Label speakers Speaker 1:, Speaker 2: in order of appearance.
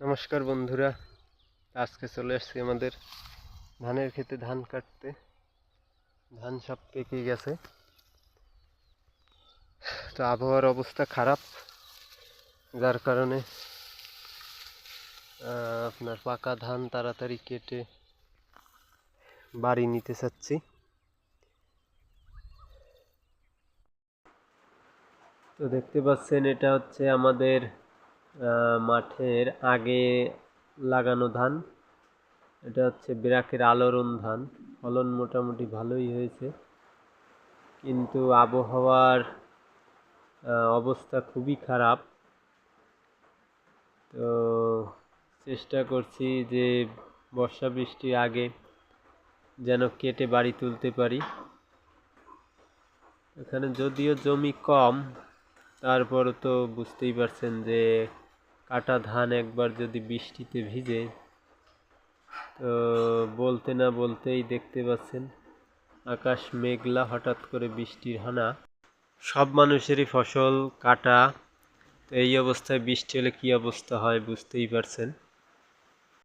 Speaker 1: নমস্কার বন্ধুরা, আজকে চলে আসছি আমাদের ধানের ক্ষেতে ধান কাটতে। ধান সব পেকে গেছে, তো আবহাওয়ার অবস্থা খারাপ, যার কারণে আপনার পাকা ধান তাড়াতাড়ি কেটে বাড়ি নিতে চাচ্ছি। তো দেখতে পাচ্ছেন, এটা হচ্ছে আমাদের মাঠের আগে লাগানো ধান। এটা হচ্ছে ব্রাকের আলোড়ন ধান। ফলন মোটামুটি ভালোই হয়েছে, কিন্তু আবহাওয়ার অবস্থা খুবই খারাপ। তো চেষ্টা করছি যে বর্ষা বৃষ্টির আগে যেন কেটে বাড়ি তুলতে পারি। এখানে যদিও জমি কম, তারপরও তো বুঝতেই পারছেন যে কাটা ধান একবার যদি বৃষ্টিতে ভিজে, তো বলতে না বলতেই দেখতে পাচ্ছেন আকাশ মেঘলা, হঠাৎ করে বৃষ্টির হানা। সব মানুষেরই ফসল কাটা, তো এই অবস্থায় বৃষ্টি হলে কী অবস্থা হয় বুঝতেই পারছেন।